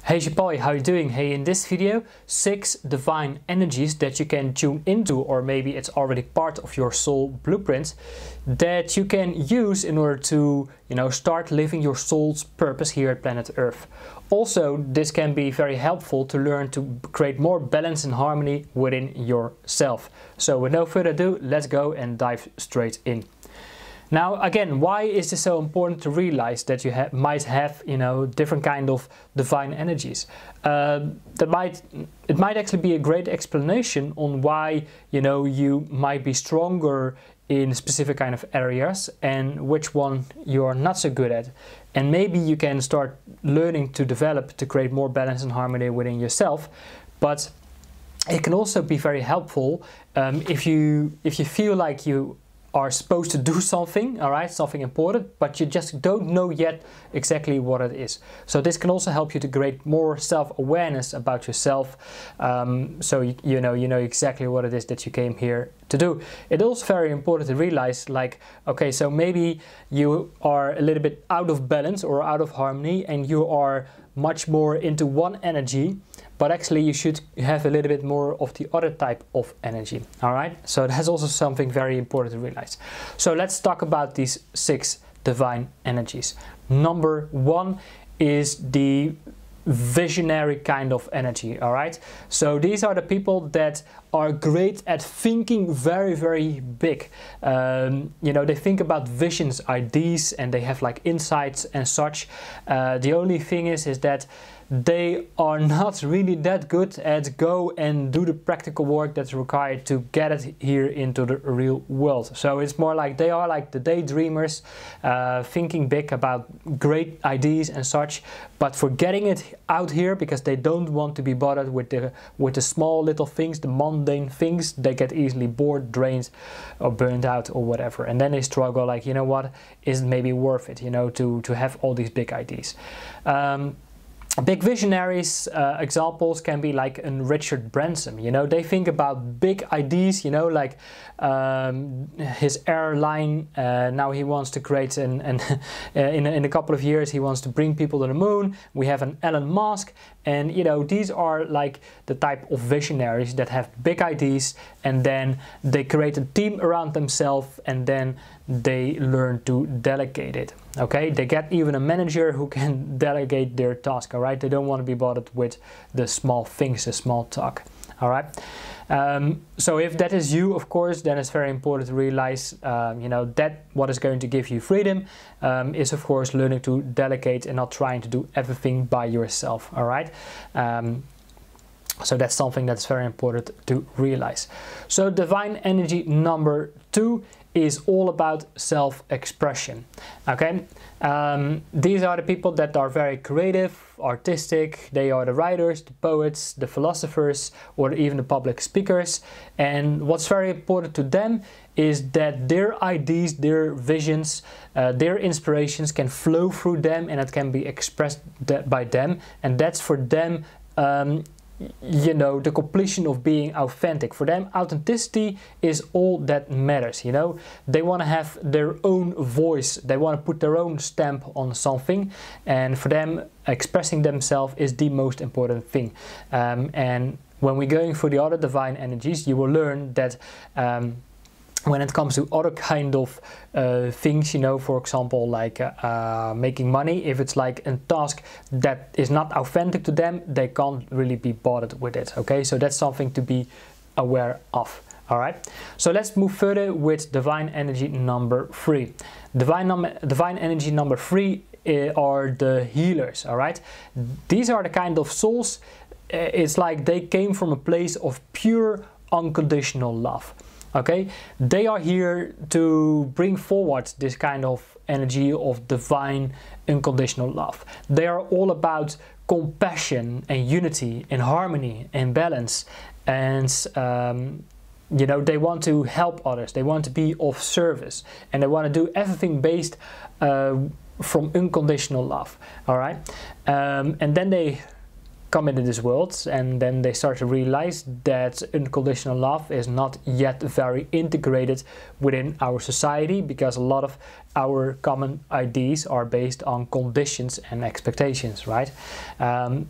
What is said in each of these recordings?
Hey Shipoi, how you doing? Hey, in this video, 6 divine energies that you can tune into, or maybe it's already part of your soul blueprint, that you can use in order to, start living your soul's purpose here at planet Earth. Also, this can be very helpful to learn to create more balance and harmony within yourself. So with no further ado, let's go and dive straight in. Now, again, why is this so important to realize that you might have, different kind of divine energies? It might actually be a great explanation on why, you might be stronger in specific kind of areas and which one you are not so good at. And maybe you can start learning to develop to create more balance and harmony within yourself. But it can also be very helpful if you feel like you are supposed to do something, something important, but you just don't know yet exactly what it is. So this can also help you to create more self-awareness about yourself, so you know exactly what it is that you came here to do. It's also very important to realize, okay, so maybe you are a little bit out of balance or out of harmony, and you are much more into one energy, but actually you should have a little bit more of the other type of energy. So that's also something very important to realize. So let's talk about these 6 divine energies. Number 1 is the visionary kind of energy. So these are the people that are great at thinking very, very big. They think about visions, ideas, and they have insights and such. The only thing is that they are not really that good at go and do the practical work that's required to get it here into the real world. So it's more like they are like the daydreamers, thinking big about great ideas and such, but forgetting it out here because they don't want to be bothered with the small little things, the mundane things. They get easily bored, drained, or burned out or whatever, and then they struggle what, is it maybe worth it, to have all these big ideas. Big visionaries examples can be like Richard Branson. They think about big ideas, his airline. Now he wants to create in a couple of years he wants to bring people to the moon. We have an Elon Musk, and these are like the type of visionaries that have big ideas, and then they create a team around themselves, and then they learn to delegate it. They get even a manager who can delegate their task. They don't want to be bothered with the small things, the small talk. So if that is you, of course, then it's very important to realize that what is going to give you freedom is, of course, learning to delegate and not trying to do everything by yourself. So that's something that's very important to realize. So divine energy number 2 is all about self-expression. These are the people that are very creative, artistic. They are the writers, the poets, the philosophers, or even the public speakers. And what's very important to them is that their ideas, their visions, their inspirations can flow through them, and it can be expressed by them. And that's for them the completion of being authentic. For them, authenticity is all that matters. They want to have their own voice. They want to put their own stamp on something, and for them, expressing themselves is the most important thing. And when we're going through the other divine energies, you will learn that when it comes to other kind of things, for example, making money, if it's like a task that is not authentic to them, they can't really be bothered with it. So that's something to be aware of. So let's move further with divine energy number 3. Divine energy number 3 are the healers. These are the kind of souls. It's like they came from a place of pure unconditional love. They are here to bring forward this kind of energy of divine unconditional love. They are all about compassion and unity and harmony and balance, and they want to help others. They want to be of service, and they want to do everything based from unconditional love. And then they come into this world, and then they start to realize that unconditional love is not yet very integrated within our society, because a lot of our common ideas are based on conditions and expectations, right?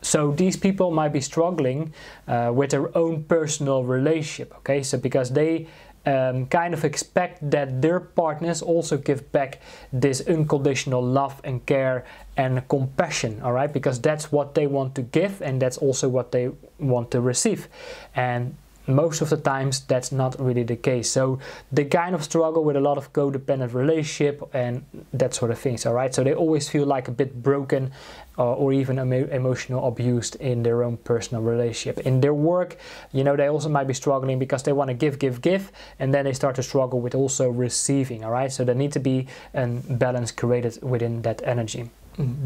So these people might be struggling with their own personal relationship, okay? So because they kind of expect that their partners also give back this unconditional love and care and compassion, all right? Because that's what they want to give, and that's also what they want to receive. And most of the times that's not really the case. So they kind of struggle with a lot of codependent relationship and that sort of things, all right? So they always feel like a bit broken or even emotional abused in their own personal relationship. In their work, you know, they also might be struggling because they want to give, and then they start to struggle with also receiving, all right? So there needs to be a balance created within that energy.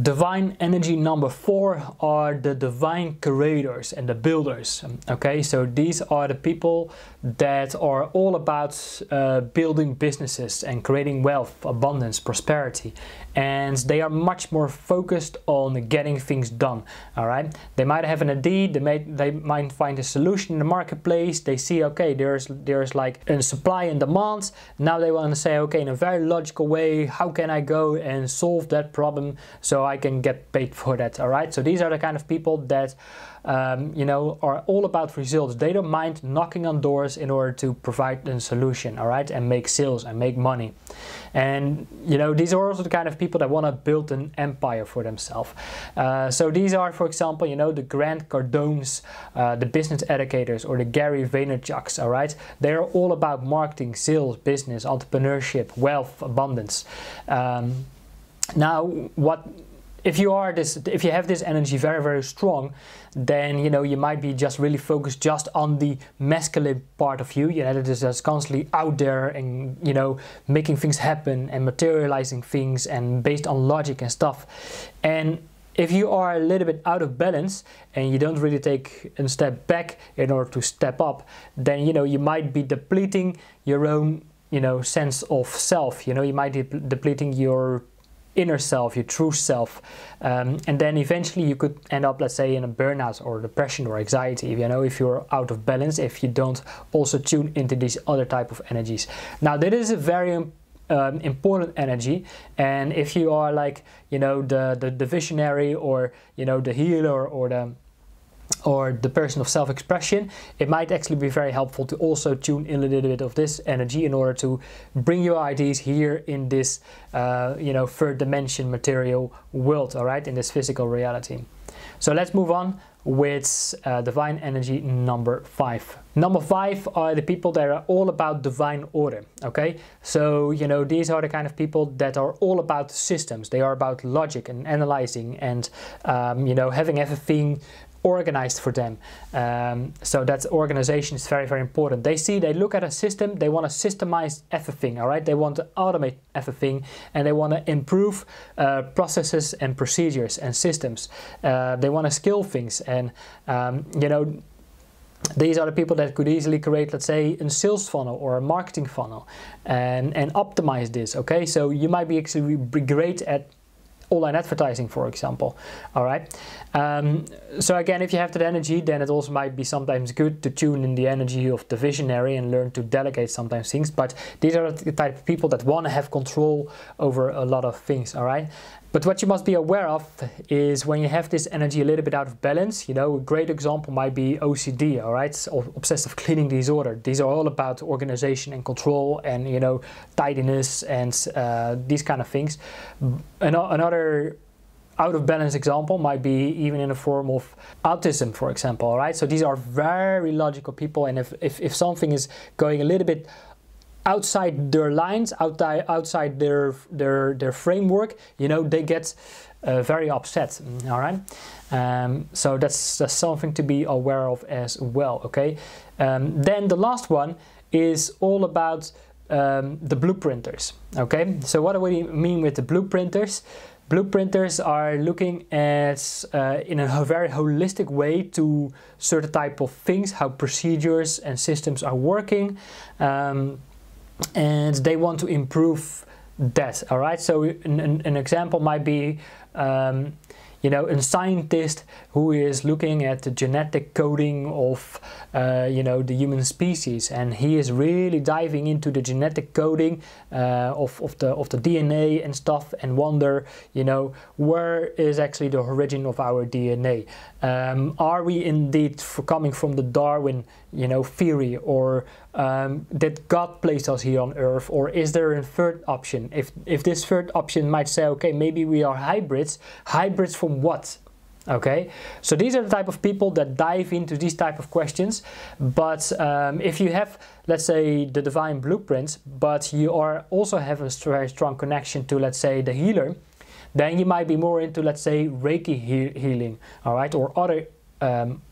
Divine energy number 4 are the divine creators and the builders. Okay, so these are the people that are all about building businesses and creating wealth, abundance, prosperity, and they are much more focused on getting things done. All right, they might have an idea, they might find a solution in the marketplace. They see, okay, there's like a supply and demand. Now they want to say, okay, in a very logical way, how can I go and solve that problem so I can get paid for that, all right? So these are the kind of people that, you know, are all about results. They don't mind knocking on doors in order to provide a solution, all right? And make sales and make money. And, you know, these are also the kind of people that want to build an empire for themselves. So these are, for example, you know, the Grant Cardones, the business educators, or the Gary Vaynerchuks, all right? They're all about marketing, sales, business, entrepreneurship, wealth, abundance. Now, if you have this energy very, very strong, then, you know, you might be just really focused just on the masculine part of you, you know, that is just constantly out there and, you know, making things happen and materializing things and based on logic and stuff. And if you are a little bit out of balance and you don't really take a step back in order to step up, then, you know, you might be depleting your own, you know, sense of self. You know, you might be depleting your inner self, your true self, and then eventually you could end up, let's say, in a burnout or depression or anxiety, you know, if you're out of balance, if you don't also tune into these other type of energies. Now, that is a very important energy, and if you are like, you know, the visionary, or, you know, the healer, or the person of self-expression, it might actually be very helpful to also tune in a little bit of this energy in order to bring your ideas here in this, you know, third dimension material world, all right, in this physical reality. So let's move on with divine energy number 5. Number 5 are the people that are all about divine order, okay? So, you know, these are the kind of people that are all about systems. They are about logic and analyzing and, you know, having everything organized for them. So that organization is very, very important. They look at a system, they want to systemize everything, all right? They want to automate everything, and they want to improve processes and procedures and systems. They want to scale things, and you know, these are the people that could easily create, let's say, a sales funnel or a marketing funnel and optimize this, okay? So you might be actually great at online advertising, for example, all right? So again, if you have that energy, then it also might be sometimes good to tune in the energy of the visionary and learn to delegate sometimes things, but these are the type of people that want to have control over a lot of things, all right? But what you must be aware of is when you have this energy a little bit out of balance, you know, a great example might be OCD, all right? Obsessive cleaning disorder. These are all about organization and control and, you know, tidiness and these kind of things. Another out of balance example might be even in the form of autism, for example, all right? So these are very logical people, and if something is going a little bit outside their lines, outside their framework, you know, they get very upset, all right? So that's something to be aware of as well, okay? Then the last one is all about the blueprinters, okay? So what do we mean with the blueprinters? Blueprinters are looking at, in a very holistic way, to certain type of things, how procedures and systems are working, and they want to improve that, all right? So an example might be, you know, a scientist who is looking at the genetic coding of, you know, the human species, and he is really diving into the genetic coding of the DNA and stuff, and wonder, you know, where is actually the origin of our DNA? Are we indeed coming from the Darwin, you know, theory, or did God place us here on Earth, or is there a third option? If this third option might say, okay, maybe we are hybrids. Hybrids from what? Okay, so these are the type of people that dive into these type of questions. But if you have, let's say, the divine blueprint, but you are also have a very strong connection to, let's say, the healer, then you might be more into, let's say, Reiki healing, all right, or other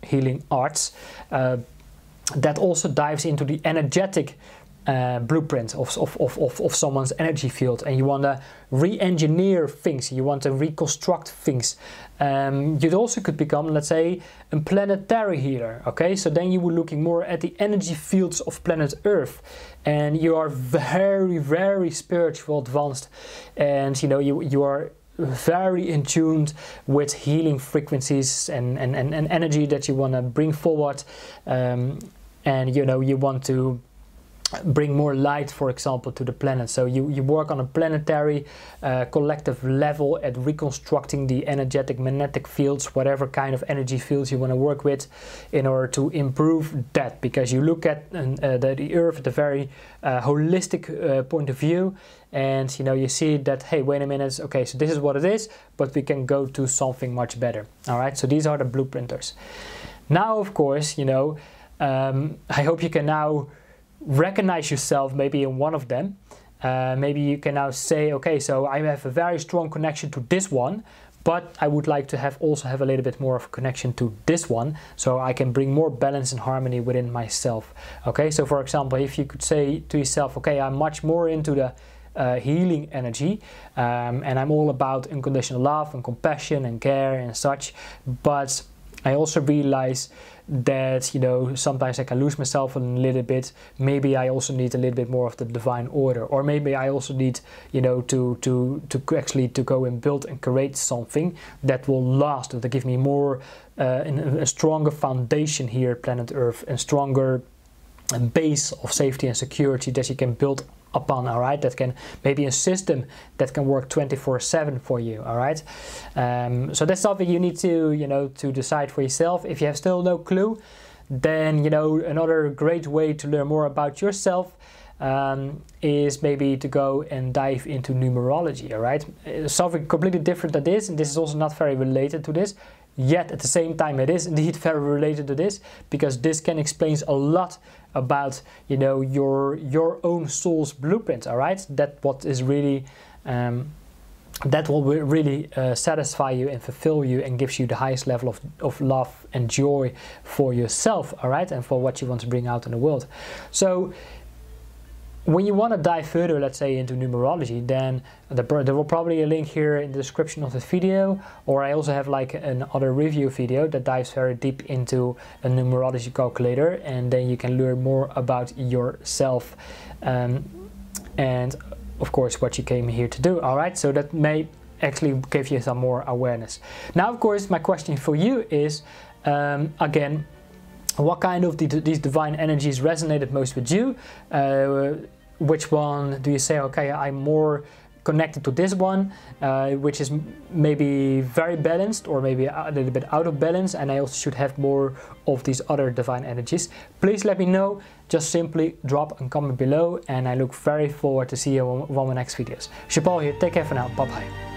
healing arts that also dives into the energetic blueprint of someone's energy field, and you want to re-engineer things, you want to reconstruct things. You also could become, let's say, a planetary healer. Okay, so then you were looking more at the energy fields of planet Earth, and you are very, very spiritual advanced, and you know, you are very in tune with healing frequencies and energy that you want to bring forward, and you know, you want to bring more light, for example, to the planet. So you work on a planetary collective level at reconstructing the energetic magnetic fields, whatever kind of energy fields you want to work with, in order to improve that, because you look at the Earth at a very holistic point of view, and you know, you see that, hey, wait a minute, okay, so this is what it is, but we can go to something much better. All right, so these are the blueprinters. Now, of course, you know, I hope you can now recognize yourself maybe in one of them. Maybe you can now say, okay, so I have a very strong connection to this one, but I would like to also have a little bit more of a connection to this one, so I can bring more balance and harmony within myself. Okay, so for example, if you could say to yourself, okay, I'm much more into the healing energy, and I'm all about unconditional love and compassion and care and such, but I also realize that, you know, sometimes I can lose myself a little bit. Maybe I also need a little bit more of the divine order, or maybe I also need, you know, to actually to go and build and create something that will last, that will give me more a stronger foundation here at planet Earth, and stronger base of safety and security that you can build upon. All right, that can maybe a system that can work 24/7 for you. All right, so that's something you need to, you know, to decide for yourself. If you have still no clue, then, you know, another great way to learn more about yourself is maybe to go and dive into numerology. All right, something completely different than this, and this is also not very related to this, yet at the same time it is indeed very related to this, because this can explain a lot about, you know, your own soul's blueprint. All right, that what is really that will really satisfy you and fulfill you, and gives you the highest level of love and joy for yourself. All right, and for what you want to bring out in the world. So when you want to dive further, let's say, into numerology, then there will probably be a link here in the description of this video, or I also have like another review video that dives very deep into a numerology calculator, and then you can learn more about yourself and of course what you came here to do. All right, so that may actually give you some more awareness. Now, of course, my question for you is, again, what kind of these divine energies resonated most with you? Which one do you say, okay, I'm more connected to this one, which is maybe very balanced, or maybe a little bit out of balance, and I also should have more of these other divine energies? Please let me know. Just simply drop a comment below, and I look very forward to see you on one of my next videos. Paul here, take care for now, bye bye.